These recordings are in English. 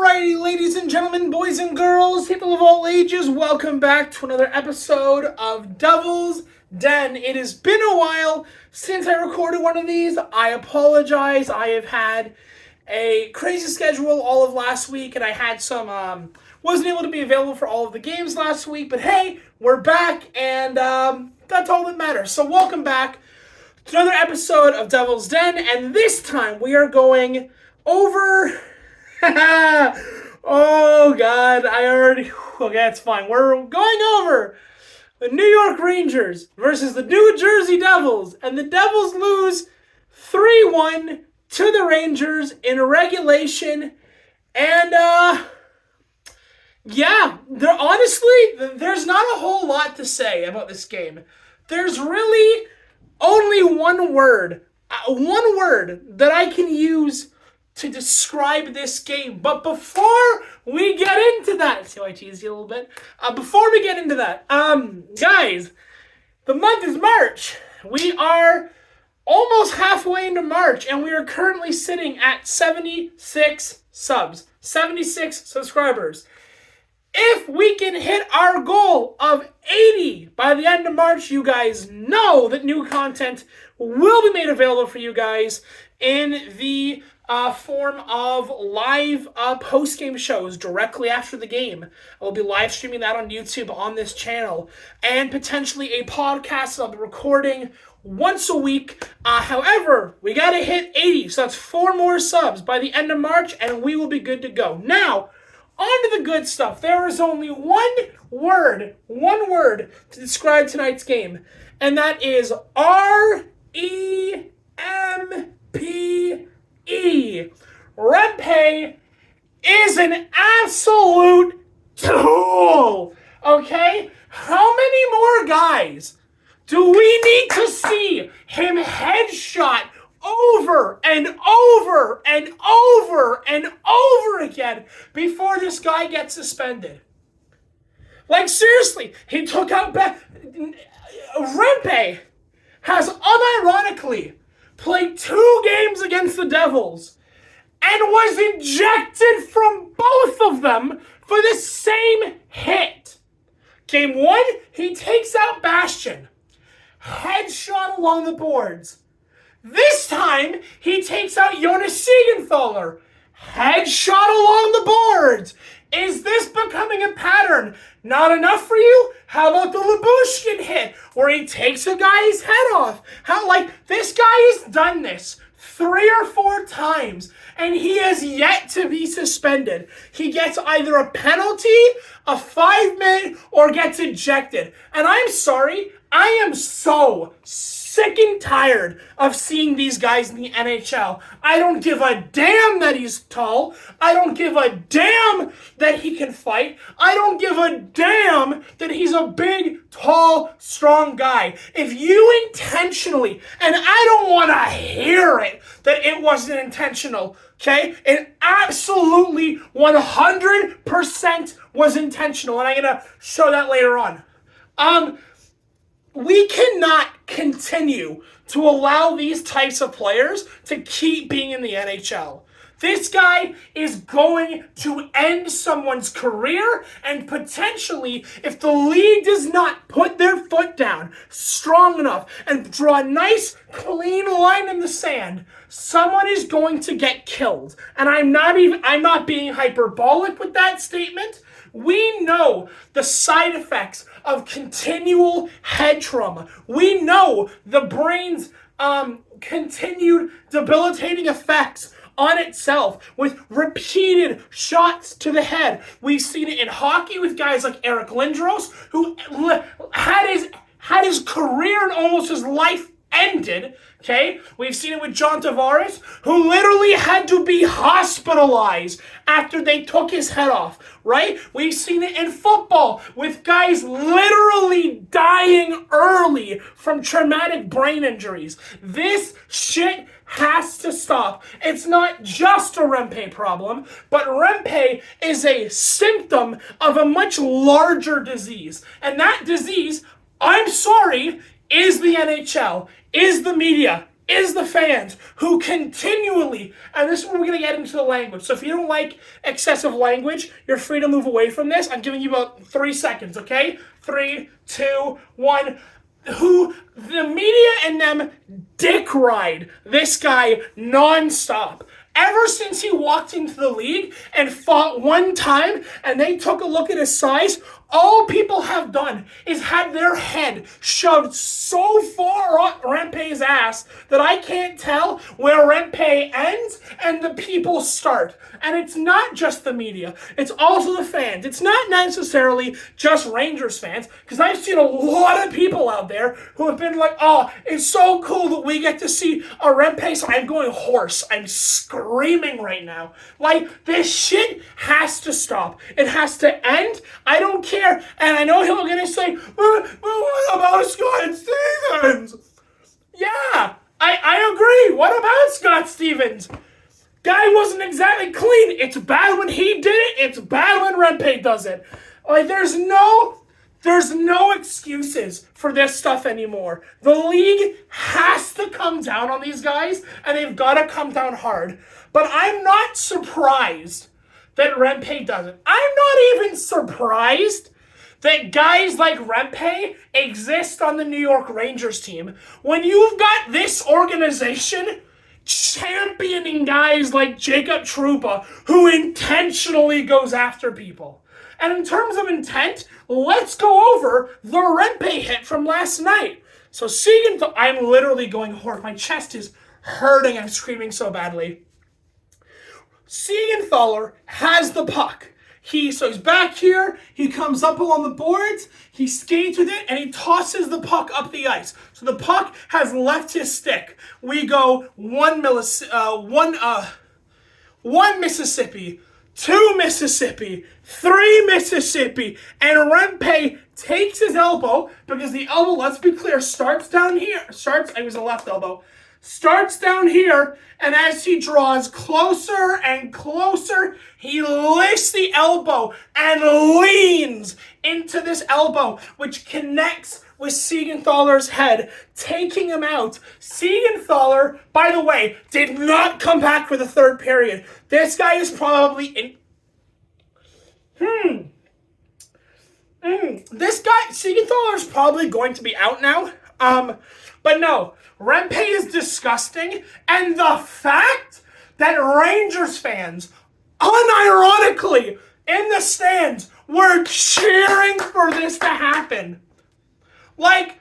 Alrighty, ladies and gentlemen, boys and girls, people of all ages, welcome back to another episode of Devil's Den. It has been a while since I recorded one of these. I apologize. I have had a crazy schedule all of last week, and I had some, wasn't able to be available for all of the games last week, but hey, we're back, and that's all that matters. So welcome back to another episode of Devil's Den, and this time we are going over... Oh, God, okay, it's fine. We're going over the New York Rangers versus the New Jersey Devils, and the Devils lose 3-1 to the Rangers in regulation, and, yeah, there's not a whole lot to say about this game. There's really only one word that I can use to describe this game. But before we get into that, see how I teased you a little bit? Before we get into that, guys, the month is March. We are almost halfway into March, and we are currently sitting at 76 subs, 76 subscribers. If we can hit our goal of 80 by the end of March, you guys know that new content will be made available for you guys in the form of live post-game shows directly after the game. I will be live streaming that on YouTube on this channel, and potentially a podcast I'll be recording once a week. However, we got to hit 80, so that's 4 more subs by the end of March, and we will be good to go. Now, on to the good stuff. There is only one word to describe tonight's game, and that is R-E-M-P-E. Rempe is an absolute tool, okay? How many more guys do we need to see him headshot over and over and over and over again before this guy gets suspended? Like, seriously, he took out Rempe has unironically played 2 games against the Devils and was ejected from both of them for the same hit. Game 1, he takes out Bastian. Headshot along the boards. This time, he takes out Jonas Sieganthaler. Headshot along the boards. Is this becoming a pattern? Not enough for you? How about the Labushkin hit, where he takes a guy's head off? This guy has done this 3 or 4 times, and he has yet to be suspended. He gets either a penalty, a 5-minute, or gets ejected. And I'm sorry, I am so sick and tired of seeing these guys in the NHL. I don't give a damn that he's tall. I don't give a damn that he can fight. I don't give a damn that he's a big, tall, strong guy. If you intentionally, and I don't want to hear it, that it wasn't intentional, okay? It absolutely 100% was intentional, and I'm going to show that later on. We cannot continue to allow these types of players to keep being in the NHL. This guy is going to end someone's career, and potentially, if the league does not put their foot down strong enough and draw a nice, clean line in the sand, someone is going to get killed. And I'm not being hyperbolic with that statement. We know the side effects of continual head trauma. We know the brain's continued debilitating effects on itself with repeated shots to the head. We've seen it in hockey with guys like Eric Lindros, who had his career and almost his life ended. Okay, we've seen it with John Tavares, who literally had to be hospitalized after they took his head off, right? We've seen it in football with guys literally dying early from traumatic brain injuries. This shit has to stop. It's not just a Rempe problem, but Rempe is a symptom of a much larger disease. And that disease, I'm sorry, is the NHL, is the media, is the fans who continually, and this is where we're going to get into the language. So if you don't like excessive language, you're free to move away from this. I'm giving you about 3 seconds, okay? 3, 2, 1. Who the media and them dick ride this guy nonstop. Ever since he walked into the league and fought one time and they took a look at his size, all people have done is had their head shoved so far up Rempe's ass that I can't tell where Rempe ends and the people start. And it's not just the media, it's also the fans. It's not necessarily just Rangers fans, because I've seen a lot of people out there who have been like, oh, it's so cool that we get to see a Rempe. So I'm going hoarse. I'm screaming right now. Like, this shit has to stop. It has to end. I don't care. And I know he'll gonna say, well, what about Scott Stevens? Yeah, I agree. What about Scott Stevens? Guy wasn't exactly clean. It's bad when he did it. It's bad when Rempe does it. Like, there's no excuses for this stuff anymore. The league has to come down on these guys, and they've got to come down hard. But I'm not surprised that Rempe does it. I'm not even surprised that guys like Rempe exist on the New York Rangers team when you've got this organization championing guys like Jacob Trouba, who intentionally goes after people. And in terms of intent, let's go over the Rempe hit from last night. So Siegenthaler, I'm literally going hoarse. My chest is hurting. I'm screaming so badly. Siegenthaler has the puck. He's back here, he comes up along the boards, he skates with it, and he tosses the puck up the ice. So the puck has left his stick. We go one Mississippi, 2 Mississippi, 3 Mississippi, and Rempe takes his elbow, because the elbow, let's be clear, starts down here. It was the left elbow. Starts down here, and as he draws closer and closer, he lifts the elbow and leans into this elbow, which connects with Siegenthaler's head, taking him out. Siegenthaler, by the way, did not come back for the third period. This guy is probably in... This guy, Siegenthaler, is probably going to be out now. But no, Rempe is disgusting, and the fact that Rangers fans, unironically, in the stands, were cheering for this to happen. Like,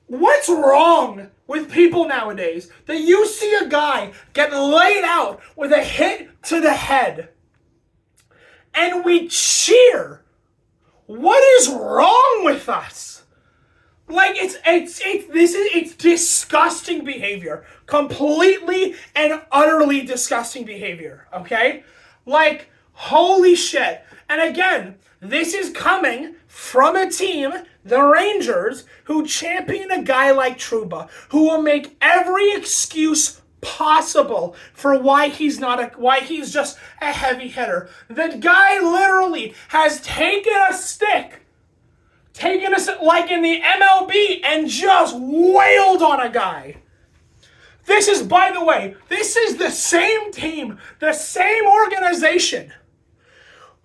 what's wrong with people nowadays that you see a guy get laid out with a hit to the head, and we cheer? What is wrong with us? Like, it's disgusting behavior. Completely and utterly disgusting behavior, okay? Like, holy shit. And again, this is coming from a team, the Rangers, who champion a guy like Trouba, who will make every excuse possible for why he's just a heavy hitter. The guy literally has taken a stick, taken us like in the MLB, and just wailed on a guy. This is, by the way, this is the same team, the same organization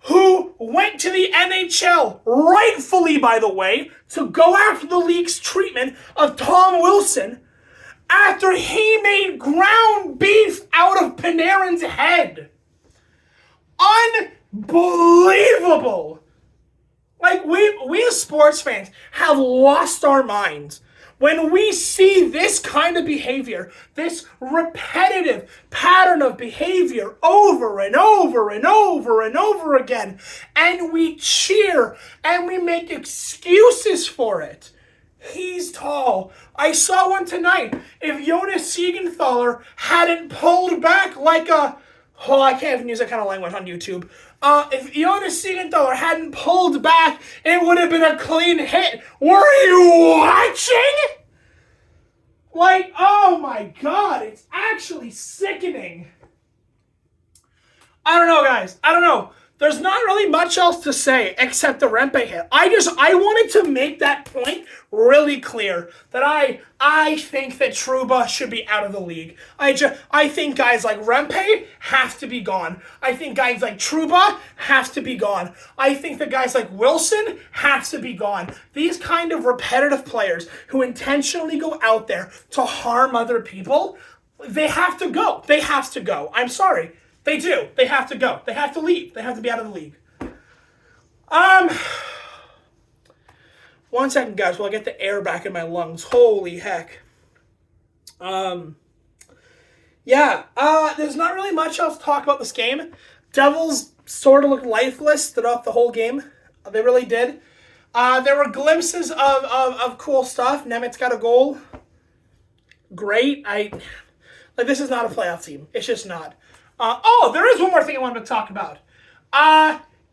who went to the NHL, rightfully, by the way, to go after the league's treatment of Tom Wilson after he made ground beef out of Panarin's head. Unbelievable. Like, we as sports fans have lost our minds when we see this kind of behavior, this repetitive pattern of behavior over and over and over and over again, and we cheer and we make excuses for it. He's tall. I saw one tonight. If Jonas Sieganthaler hadn't pulled back like a... Oh, I can't even use that kind of language on YouTube. If Jonas Sieganthaler hadn't pulled back, it would have been a clean hit. Were you watching? Like, oh my God, it's actually sickening. I don't know, guys. I don't know. There's not really much else to say except the Rempe hit. I wanted to make that point really clear that I think that Trouba should be out of the league. I think guys like Rempe have to be gone. I think guys like Trouba have to be gone. I think that guys like Wilson have to be gone. These kind of repetitive players who intentionally go out there to harm other people, they have to go. They have to go. I'm sorry. They do. They have to go. They have to leave. They have to be out of the league. One second, guys, while I get the air back in my lungs. Holy heck. There's not really much else to talk about this game. Devils sort of looked lifeless throughout the whole game. They really did. There were glimpses of cool stuff. Nemitz got a goal. Great. This is not a playoff team. It's just not. There is one more thing I wanted to talk about.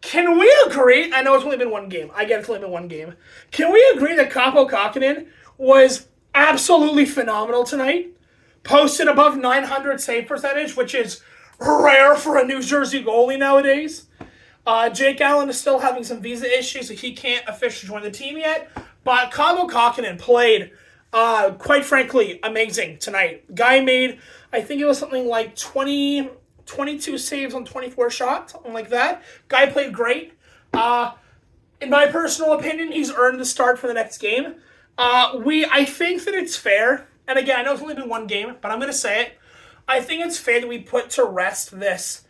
Can we agree? I know it's only been one game. I get it's only been one game. Can we agree that Kaapo Kähkönen was absolutely phenomenal tonight? Posted above 900 save percentage, which is rare for a New Jersey goalie nowadays. Jake Allen is still having some visa issues, so he can't officially join the team yet. But Kaapo Kähkönen played, quite frankly, amazing tonight. Guy made, I think it was something like 22 saves on 24 shots, something like that. Guy played great. In my personal opinion, he's earned the start for the next game. I think that it's fair, and again, I know it's only been one game, but I'm going to say it. I think it's fair that we put to rest this,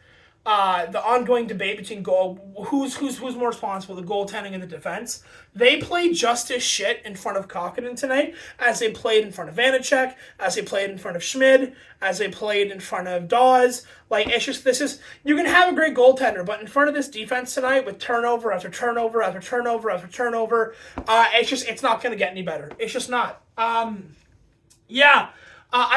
the ongoing debate between who's more responsible, the goaltending and the defense. They played just as shit in front of Kähkönen tonight as they played in front of Vanacek, as they played in front of Schmid, as they played in front of Dawes. You can have a great goaltender, but in front of this defense tonight with turnover after turnover after turnover after turnover, it's not going to get any better. It's just not. I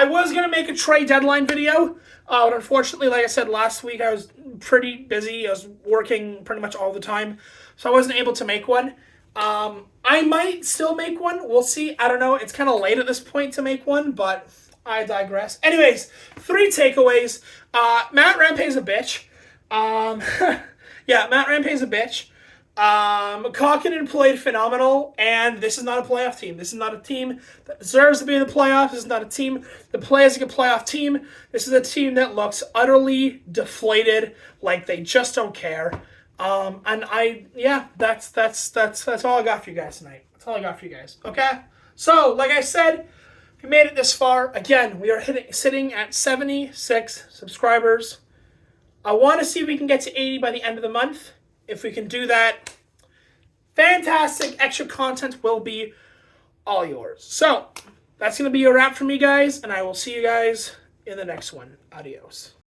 was going to make a trade deadline video, but unfortunately, like I said last week, I was pretty busy. I was working pretty much all the time, so I wasn't able to make one. I might still make one. We'll see. I don't know. It's kind of late at this point to make one, but I digress. Anyways, 3 takeaways. Matt Rempe is a bitch. Matt Rempe is a bitch. Kähkönen played phenomenal, and this is not a playoff team. This is not a team that deserves to be in the playoffs. This is not a team that plays like a playoff team. This is a team that looks utterly deflated, like they just don't care. That's all I got for you guys tonight. That's all I got for you guys. Okay? So, like I said, if you made it this far, again, we are sitting at 76 subscribers. I want to see if we can get to 80 by the end of the month. If we can do that, fantastic extra content will be all yours. So, that's going to be a wrap for me, guys, and I will see you guys in the next one. Adios.